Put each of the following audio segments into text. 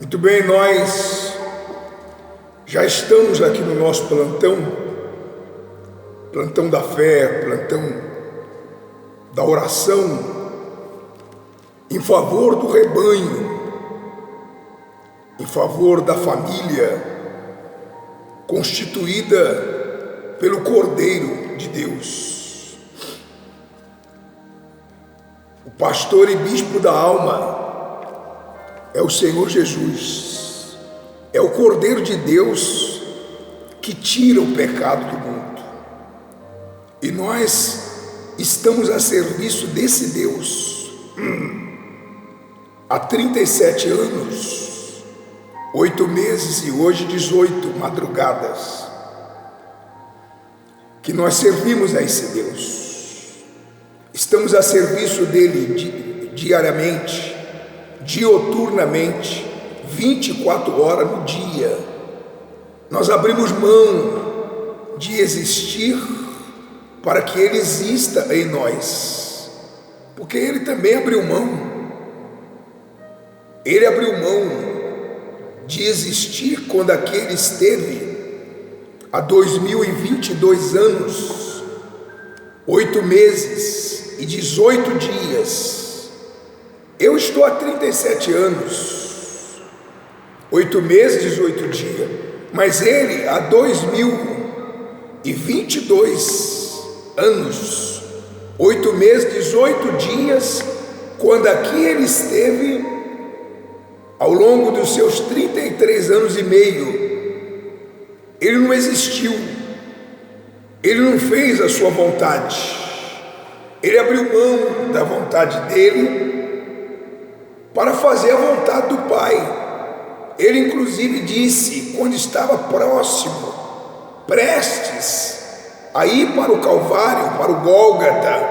Muito bem, nós já estamos aqui no nosso plantão da fé, plantão da oração em favor do rebanho, em favor da família constituída pelo Cordeiro de Deus. O pastor e bispo da alma é o Senhor Jesus, é o Cordeiro de Deus que tira o pecado do mundo. E nós estamos a serviço desse Deus há 37 anos, 8 meses e hoje 18 madrugadas, que nós servimos a esse Deus. Estamos a serviço dele diariamente, dioturnamente, 24 horas no dia. Nós abrimos mão de existir para que Ele exista em nós, porque Ele também abriu mão. Ele abriu mão de existir quando aqui Ele esteve há 2022 anos, 8 meses e 18 dias. Eu estou há 37 anos, 8 meses e 18 dias, mas Ele há 2022 anos, 8 meses e 18 dias, quando aqui Ele esteve ao longo dos seus 33 anos e meio. Ele não existiu, Ele não fez a sua vontade, Ele abriu mão da vontade dEle para fazer a vontade do Pai. Ele inclusive disse, quando estava próximo, prestes a ir para o Calvário, para o Gólgota,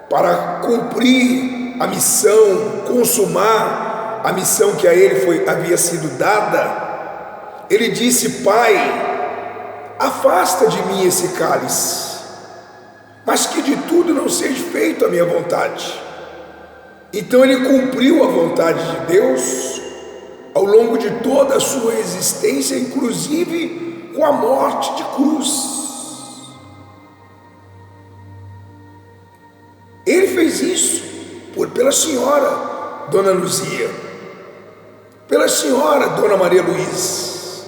para cumprir a missão, consumar a missão que a ele havia sido dada, ele disse: Pai, afasta de mim esse cálice, mas que de tudo não seja feito a minha vontade. Então ele cumpriu a vontade de Deus ao longo de toda a sua existência, inclusive com a morte de cruz. Ele fez isso pela senhora Dona Luzia, pela senhora Dona Maria Luiz,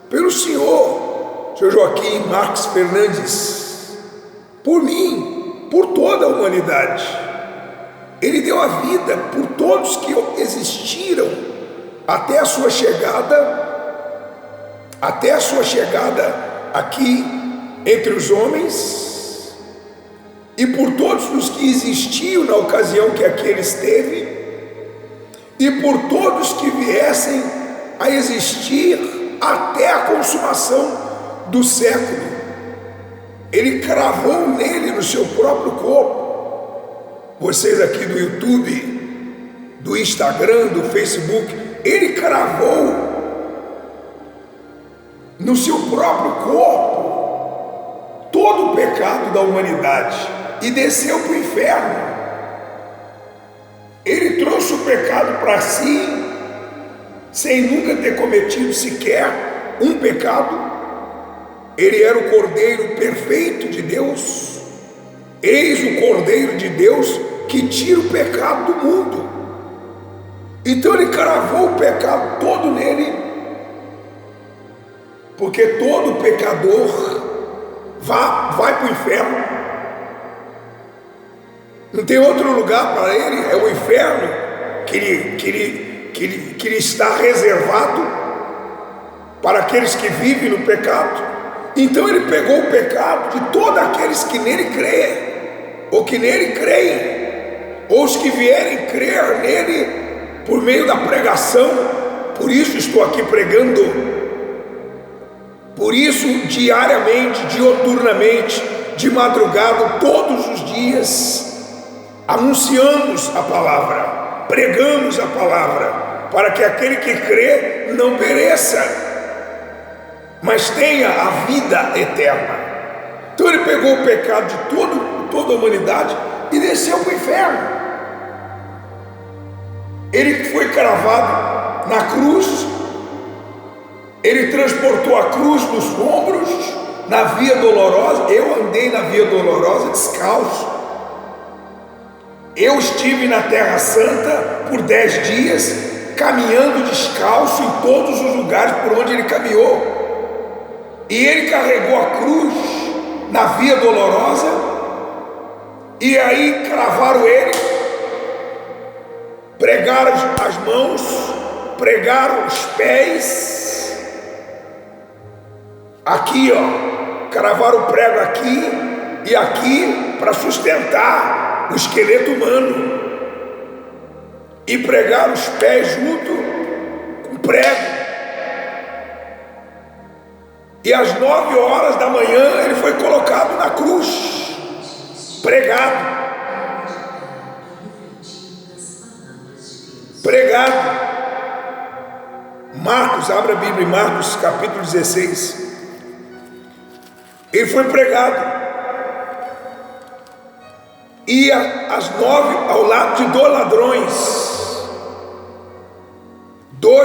pelo senhor Seu Joaquim Marques Fernandes, por mim, por toda a humanidade. Ele deu a vida por todos que existiram até a sua chegada aqui entre os homens, e por todos os que existiam na ocasião que aqui ele esteve, e por todos que viessem a existir até a consumação do século. Ele cravou nele, no seu próprio corpo. Vocês aqui do YouTube, do Instagram, do Facebook, ele cravou no seu próprio corpo todo o pecado da humanidade e desceu para o inferno. Ele trouxe o pecado para si, sem nunca ter cometido sequer um pecado. Ele era o Cordeiro perfeito de Deus. Eis o Cordeiro de Deus que tira o pecado do mundo. Então ele cravou o pecado todo nele, porque todo pecador vai para o inferno. Não tem outro lugar para ele, é o inferno que lhe está reservado para aqueles que vivem no pecado. Então ele pegou o pecado de todos aqueles que nele creem, ou que nele creem, ou os que vierem crer nele por meio da pregação. Por isso estou aqui pregando, por isso diariamente, dioturnamente, de madrugada, todos os dias, anunciamos a palavra, pregamos a palavra, para que aquele que crê não pereça, mas tenha a vida eterna. Então ele pegou o pecado de toda a humanidade e desceu para o inferno. Ele foi cravado na cruz, ele transportou a cruz nos ombros, na via dolorosa. Eu andei na via dolorosa descalço. Eu estive na Terra Santa por 10 dias, caminhando descalço em todos os lugares por onde ele caminhou. E ele carregou a cruz na via dolorosa, e aí cravaram ele, pregaram as mãos, pregaram os pés, aqui ó, cravaram o prego aqui e aqui para sustentar o esqueleto humano, e pregaram os pés junto com prego. E às 9 horas da manhã ele foi colocado na cruz, pregado. Marcos, abra a Bíblia em Marcos capítulo 16. Ele foi pregado. E às 9, ao lado de dois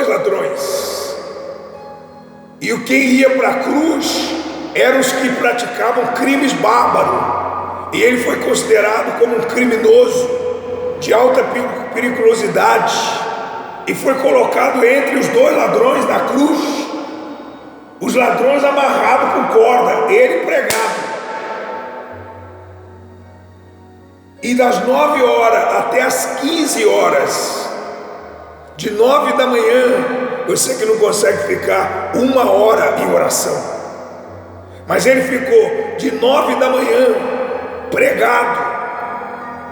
ladrões. E quem ia para a cruz eram os que praticavam crimes bárbaros. E ele foi considerado como um criminoso de alta periculosidade, e foi colocado entre os 2 ladrões na cruz, os ladrões amarrados com corda, ele pregado. E das 9 horas até as 15 horas, de 9 da manhã, você que não consegue ficar 1 hora em oração, mas ele ficou de 9 da manhã pregado.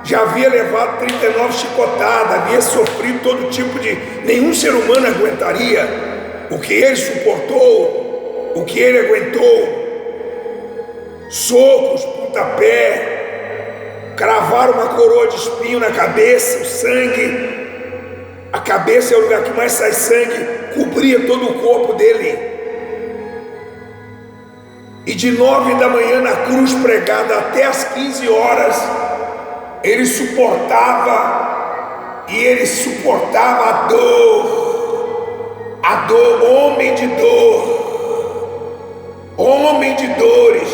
Já havia levado 39 chicotadas, havia sofrido todo tipo de... Nenhum ser humano aguentaria o que ele suportou, o que ele aguentou. Socos, pontapé, cravaram uma coroa de espinho na cabeça, o sangue. A cabeça é o lugar que mais sai sangue, cobria todo o corpo dele. E de 9 da manhã na cruz pregada até as 15 horas, ele suportava a dor, homem de dores,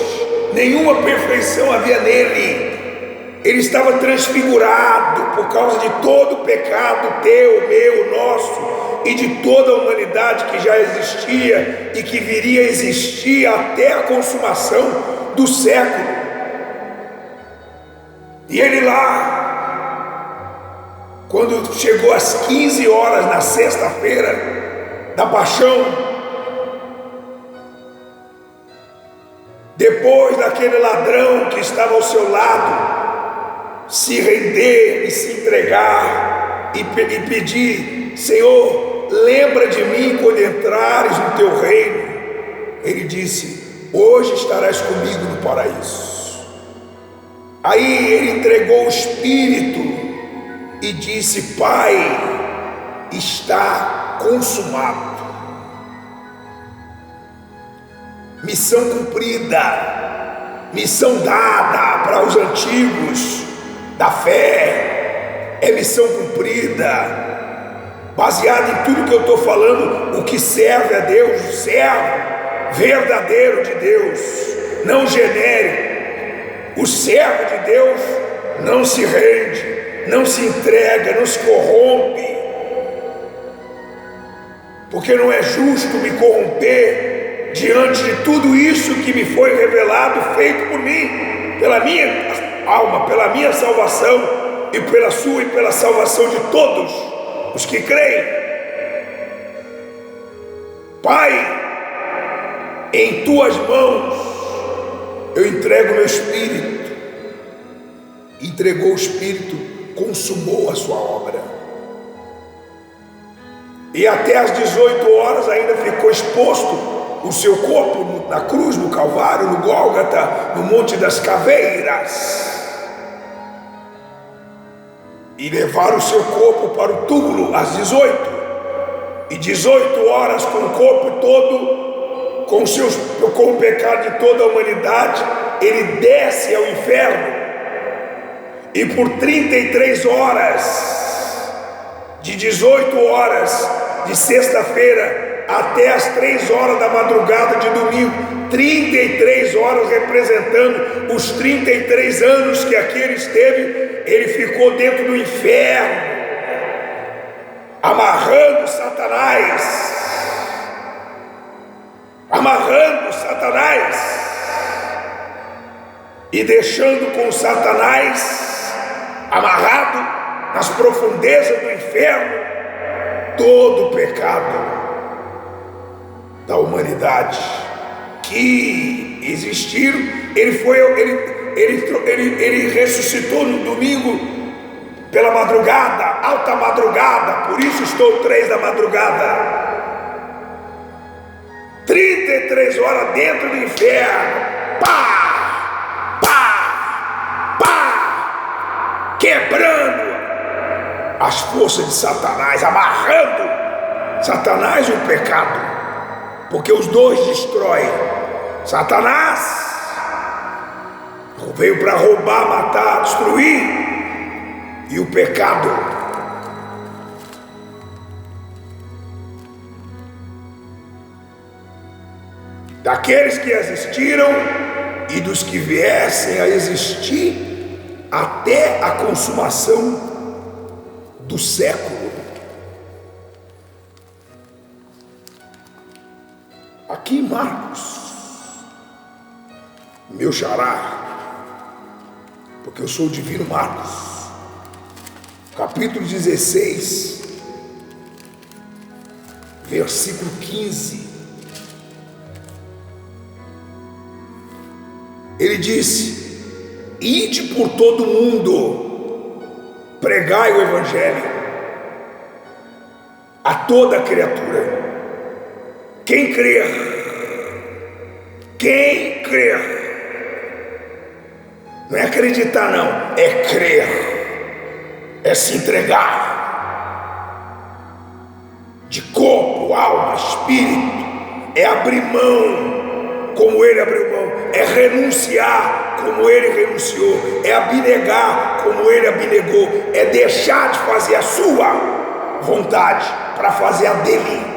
nenhuma perfeição havia nele. Ele estava transfigurado por causa de todo o pecado teu, meu, nosso, e de toda a humanidade que já existia e que viria a existir até a consumação do século. E ele lá, quando chegou às 15 horas na sexta-feira da paixão, depois daquele ladrão que estava ao seu lado se render e se entregar e pedir: Senhor, lembra de mim quando entrares no teu reino, ele disse: hoje estarás comigo no paraíso. Aí ele entregou o Espírito e disse: Pai, está consumado. Missão cumprida, missão dada para os antigos da fé, é missão cumprida. Baseado em tudo que eu estou falando, o que serve a Deus, o servo verdadeiro de Deus, não genérico. O servo de Deus não se rende, não se entrega, não se corrompe, porque não é justo me corromper diante de tudo isso que me foi revelado, feito por mim, pela minha alma, pela minha salvação, e pela sua e pela salvação de todos os que creem. Pai, em tuas mãos eu entrego meu espírito. Entregou o espírito, consumou a sua obra. E até às 18 horas ainda ficou exposto o seu corpo na cruz, no Calvário, no Gólgota, no Monte das Caveiras. E levaram o seu corpo para o túmulo às 18. E 18 horas com o corpo todo, com o pecado de toda a humanidade, ele desce ao inferno. E por 33 horas, de 18 horas de sexta-feira até as 3 horas da madrugada de domingo, 33 horas representando os 33 anos que aqui ele esteve, ele ficou dentro do inferno, amarrando Satanás, e deixando com Satanás amarrado nas profundezas do inferno todo o pecado da humanidade que existiram. Ele ressuscitou no domingo pela madrugada, alta madrugada, por isso estou 3 da madrugada, 33 horas dentro do inferno, quebrando as forças de Satanás, amarrando Satanás e o pecado, porque os dois destroem. Satanás veio para roubar, matar, destruir, e o pecado daqueles que existiram e dos que viessem a existir até a consumação do século. Aqui em Marcos, meu xará, porque eu sou o divino Marcos, capítulo 16, versículo 15, ele disse: ide por todo mundo, pregai o evangelho a toda criatura. Quem crer, não é acreditar não, é crer, é se entregar de corpo, alma, espírito, é abrir mão como ele abriu mão, é renunciar como ele renunciou, é abnegar como ele abnegou, é deixar de fazer a sua vontade para fazer a dele.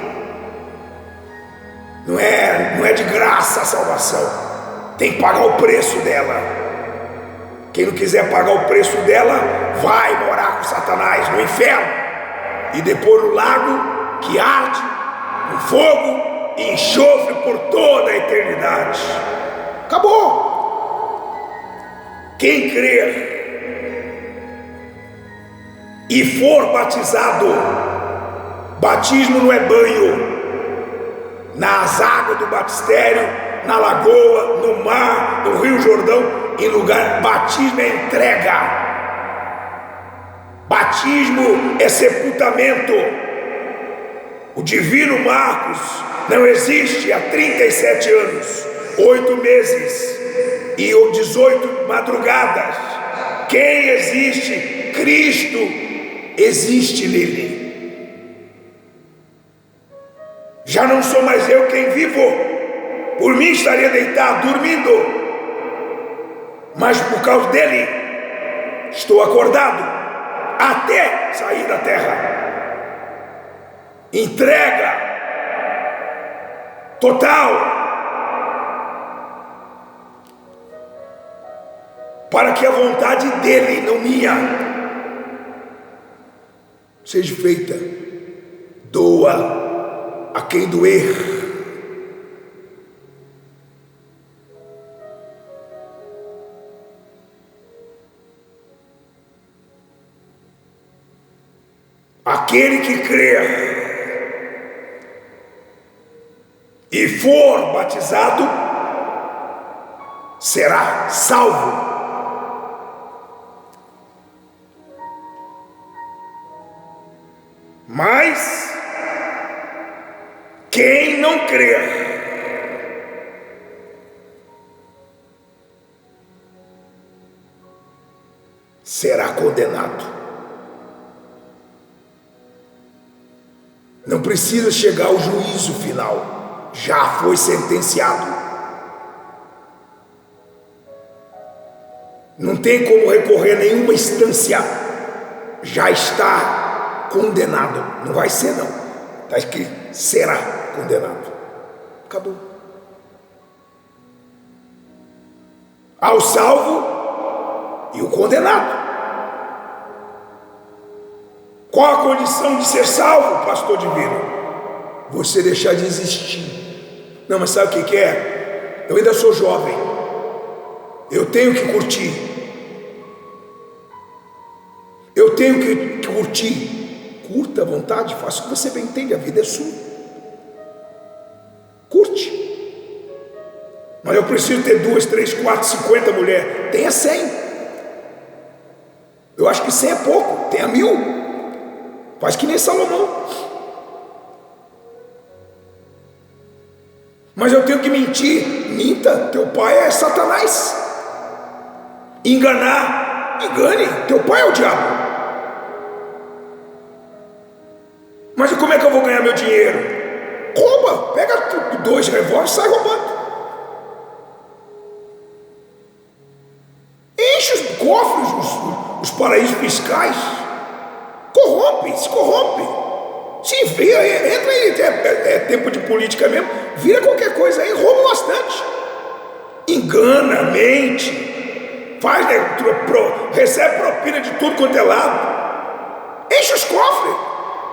Não é de graça a salvação, tem que pagar o preço dela. Quem não quiser pagar o preço dela vai morar com Satanás no inferno e depois no lago que arde com fogo e enxofre por toda a eternidade. Acabou. Quem crer e for batizado, batismo não é banho nas águas do batistério, na lagoa, no mar, no Rio Jordão, em lugar. Batismo é entrega, batismo é sepultamento. O divino Marcos não existe há 37 anos, 8 meses e 18 madrugadas. Quem existe? Cristo existe nele. Já não sou mais eu quem vivo, por mim estaria deitado, dormindo, mas por causa dele estou acordado até sair da terra. Entrega total, para que a vontade dele, não minha, seja feita. Doa a quem doer. aquele que crer e for batizado será salvo. Mas quem não crer será condenado. Não precisa chegar ao juízo final, já foi sentenciado. Não tem como recorrer a nenhuma instância, já está condenado. Não vai ser, não, está escrito: será condenado. Acabou. Há o salvo e o condenado. Qual a condição de ser salvo, pastor divino? Você deixar de existir. Não, mas sabe o que é? Eu ainda sou jovem, eu tenho que curtir, eu tenho que curtir. Curta à vontade, faça o que você bem entende, a vida é sua. Curte. Mas eu preciso ter 2, 3, 4, 50 mulheres. Tenha 100. Eu acho que 100 é pouco. Tenha 1000. Faz que nem Salomão. Mas eu tenho que mentir. Minta. Teu pai é Satanás. Enganar. Engane. Teu pai é o diabo. Mas e como é que eu vou ganhar meu dinheiro? Rouba. Pega 2 revólveres e sai roubando. Enche os cofres, os paraísos fiscais. Corrompe, se corrompe. Se enfia, entra aí, é tempo de política mesmo, vira qualquer coisa aí, rouba bastante. Engana, mente, faz, né, recebe propina de tudo quanto é lado. Enche os cofres,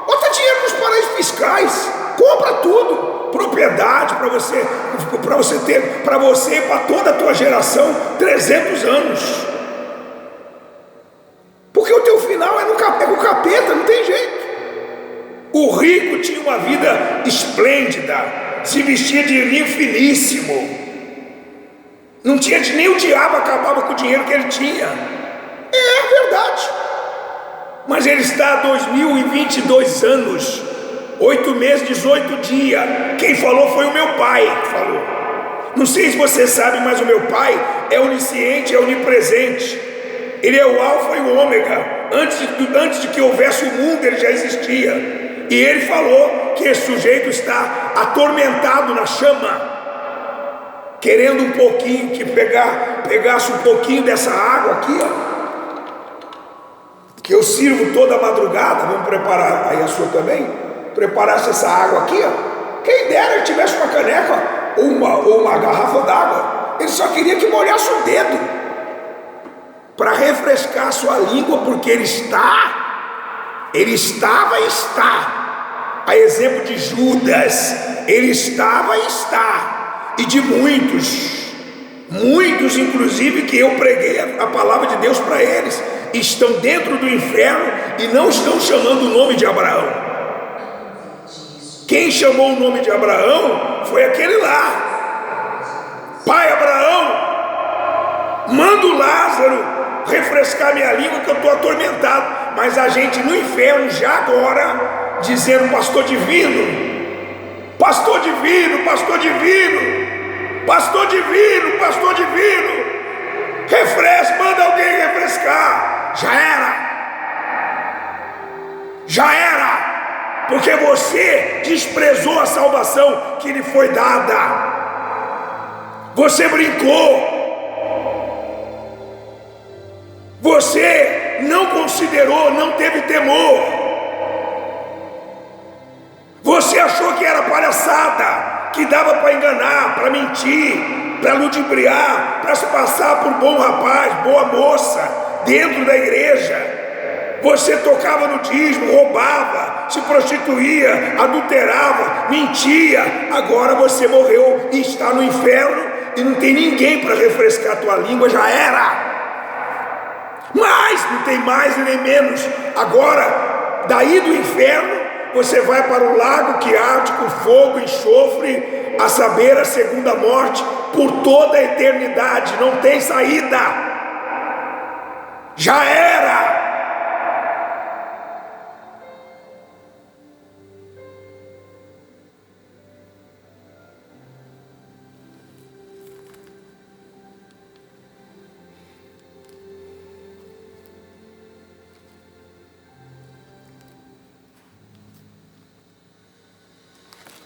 bota dinheiro nos paraísos fiscais, compra tudo, propriedade para você ter, para você e para toda a tua geração, 300 anos. Porque o teu final é com o capeta, não tem jeito. O rico tinha uma vida esplêndida, se vestia de linho finíssimo. Não tinha, nem o diabo acabava com o dinheiro que ele tinha. É verdade. Mas ele está há 2022 anos, 8 meses, 18 dias. Quem falou foi o meu pai que falou. Não sei se você sabe, mas o meu pai é onisciente, é onipresente. Ele é o alfa e o ômega. Antes de que houvesse o mundo, ele já existia. E ele falou que esse sujeito está atormentado na chama, querendo um pouquinho, que pegasse um pouquinho dessa água aqui, ó, que eu sirvo toda madrugada. Vamos preparar aí a sua também. Preparasse essa água aqui, ó. Quem dera ele tivesse uma caneca ou uma garrafa d'água. Ele só queria que molhasse o dedo para refrescar a sua língua, porque ele estava e está, a exemplo de Judas, ele estava e está, e de muitos inclusive, que eu preguei a palavra de Deus para eles, estão dentro do inferno e não estão chamando o nome de Abraão. Quem chamou o nome de Abraão foi aquele lá: pai Abraão, manda o Lázaro refrescar minha língua, que eu estou atormentado. Mas a gente no inferno já agora dizendo: pastor divino, pastor divino, pastor divino, pastor divino, pastor divino, refresca, manda alguém refrescar. Já era, porque você desprezou a salvação que lhe foi dada. Você brincou. Você não considerou, não teve temor. Você achou que era palhaçada, que dava para enganar, para mentir, para ludibriar, para se passar por bom rapaz, boa moça, dentro da igreja. Você tocava no dízimo, roubava, se prostituía, adulterava, mentia. Agora você morreu e está no inferno e não tem ninguém para refrescar a tua língua. Já era. Mas não tem mais e nem menos. Agora daí do inferno, você vai para o lago que arde com fogo e enxofre, a saber, a segunda morte, por toda a eternidade. Não tem saída. Já era.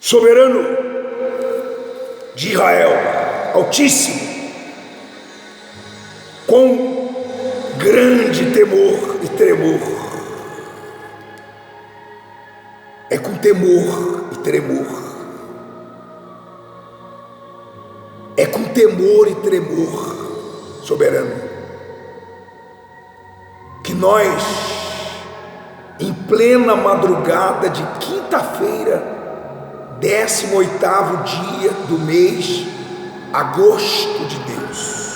Soberano de Israel, Altíssimo, com grande temor e tremor, é com temor e tremor, é com temor e tremor, soberano, que nós, em plena madrugada de quinta-feira, 18º dia do mês, agosto de Deus,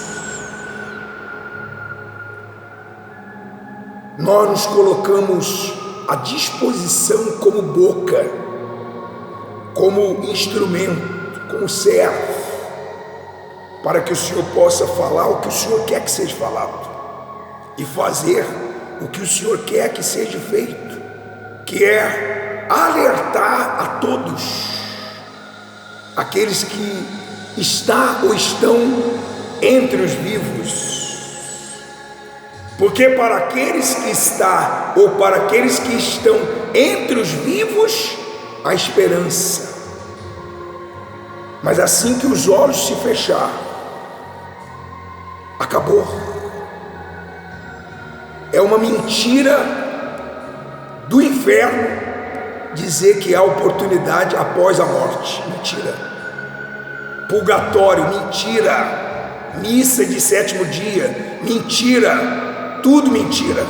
nós nos colocamos à disposição como boca, como instrumento, como servo, para que o Senhor possa falar o que o Senhor quer que seja falado e fazer o que o Senhor quer que seja feito, que é alertar a todos aqueles que estão entre os vivos, porque para aqueles que para aqueles que estão entre os vivos, há esperança, mas assim que os olhos se fechar, acabou. É uma mentira do inferno dizer que há oportunidade após a morte. Mentira. Purgatório, mentira. Missa de 7º dia, mentira. Tudo mentira.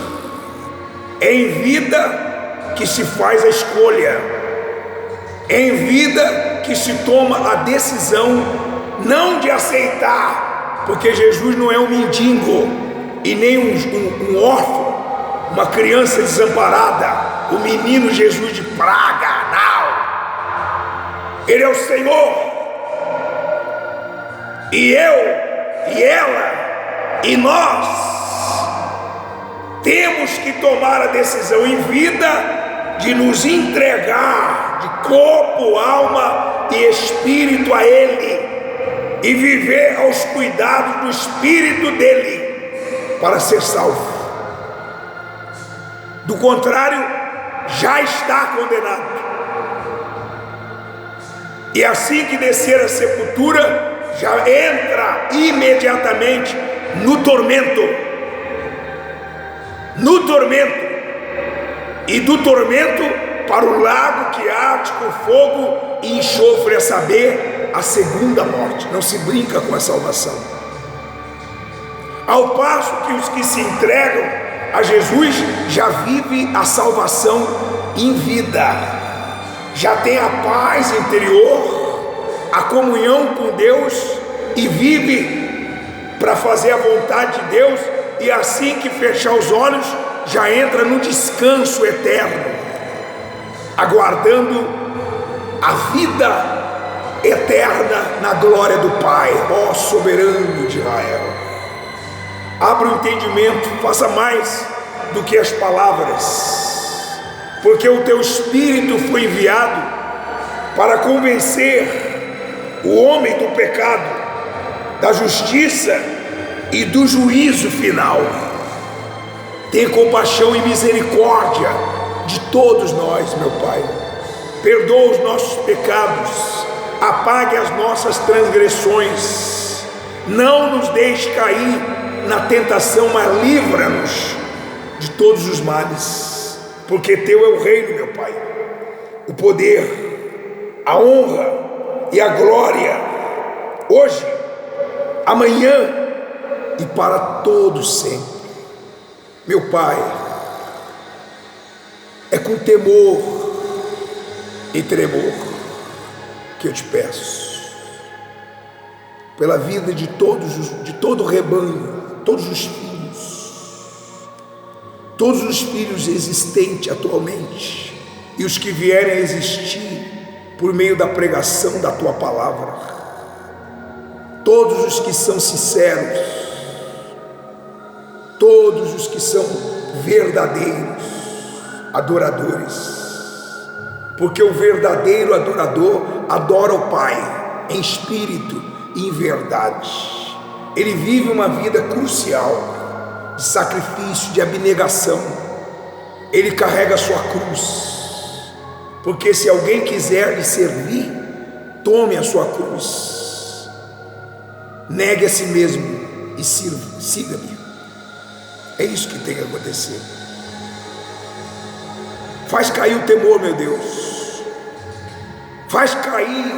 É em vida que se faz a escolha, é em vida que se toma a decisão não de aceitar, porque Jesus não é um mendigo e nem um órfão, uma criança desamparada, o menino Jesus de praga, não. Ele é o Senhor, e eu, e ela, e nós temos que tomar a decisão em vida de nos entregar de corpo, alma e espírito a Ele, e viver aos cuidados do Espírito dele para ser salvo. Do contrário, já está condenado. E assim que descer a sepultura, já entra imediatamente no tormento. No tormento. E do tormento para o lago que arde com fogo e enxofre, a saber, a segunda morte. Não se brinca com a salvação. Ao passo que os que se entregam a Jesus já vive a salvação em vida, já tem a paz interior, a comunhão com Deus, e vive para fazer a vontade de Deus, e assim que fechar os olhos já entra no descanso eterno, aguardando a vida eterna na glória do Pai. Ó soberano de Israel, abra o entendimento, faça mais do que as palavras, porque o teu Espírito foi enviado para convencer o homem do pecado, da justiça e do juízo final. Tenha compaixão e misericórdia de todos nós, meu Pai. Perdoa os nossos pecados, apague as nossas transgressões, não nos deixe cair na tentação, mas livra-nos de todos os males, porque teu é o reino, meu Pai, o poder, a honra e a glória, hoje, amanhã e para todos sempre. Meu Pai, é com temor e tremor que eu te peço, pela vida de todo o rebanho, todos os filhos, todos os filhos existentes atualmente e os que vierem a existir por meio da pregação da tua palavra, todos os que são sinceros, todos os que são verdadeiros adoradores, porque o verdadeiro adorador adora o Pai em espírito e em verdade. Ele vive uma vida crucial de sacrifício, de abnegação. Ele carrega a sua cruz, porque se alguém quiser lhe servir, tome a sua cruz, negue a si mesmo e siga-me. É isso que tem que acontecer. Faz cair o temor, meu Deus. Faz cair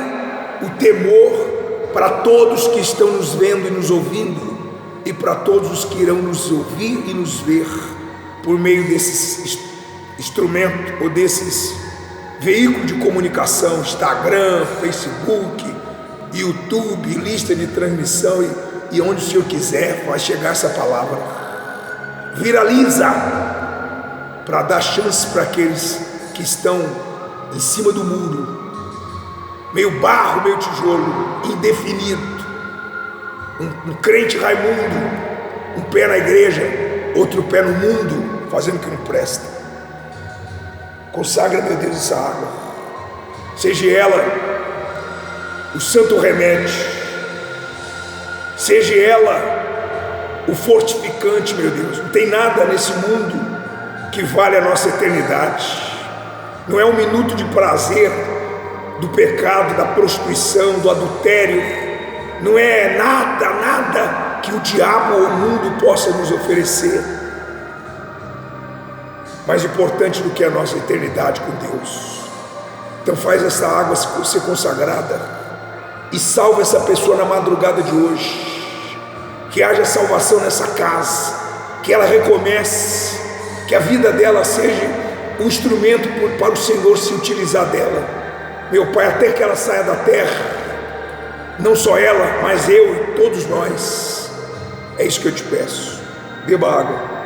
o temor para todos que estão nos vendo e nos ouvindo, e para todos os que irão nos ouvir e nos ver por meio desses instrumentos ou desses veículos de comunicação, Instagram, Facebook, YouTube, lista de transmissão e onde o Senhor quiser, vai chegar essa palavra. Viraliza para dar chance para aqueles que estão em cima do muro, meio barro, meio tijolo, indefinido, um crente Raimundo, um pé na igreja, outro pé no mundo, fazendo o que não presta. Consagra, meu Deus, essa água, seja ela o santo remédio, seja ela o fortificante, meu Deus. Não tem nada nesse mundo que vale a nossa eternidade. Não é um minuto de prazer do pecado, da prostituição, do adultério. Não é nada que o diabo ou o mundo possa nos oferecer mais importante do que a nossa eternidade com Deus. Então faz essa água ser consagrada e salva essa pessoa na madrugada de hoje. Que haja salvação nessa casa, que ela recomece, que a vida dela seja um instrumento para o Senhor se utilizar dela. Meu Pai, até que ela saia da terra, não só ela, mas eu e todos nós. É isso que eu te peço. Beba água.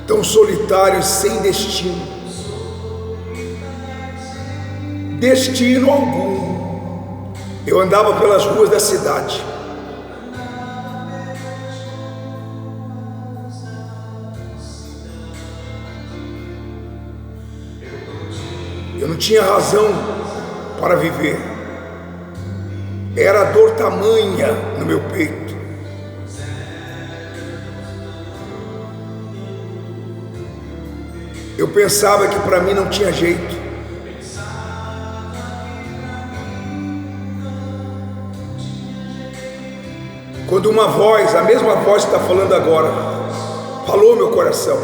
Tão solitário e sem destino, destino algum. Eu andava pelas ruas da cidade, eu não tinha razão para viver, era a dor tamanha no meu peito. Eu pensava que para mim não tinha jeito. Quando uma voz, a mesma voz que está falando agora, falou meu coração: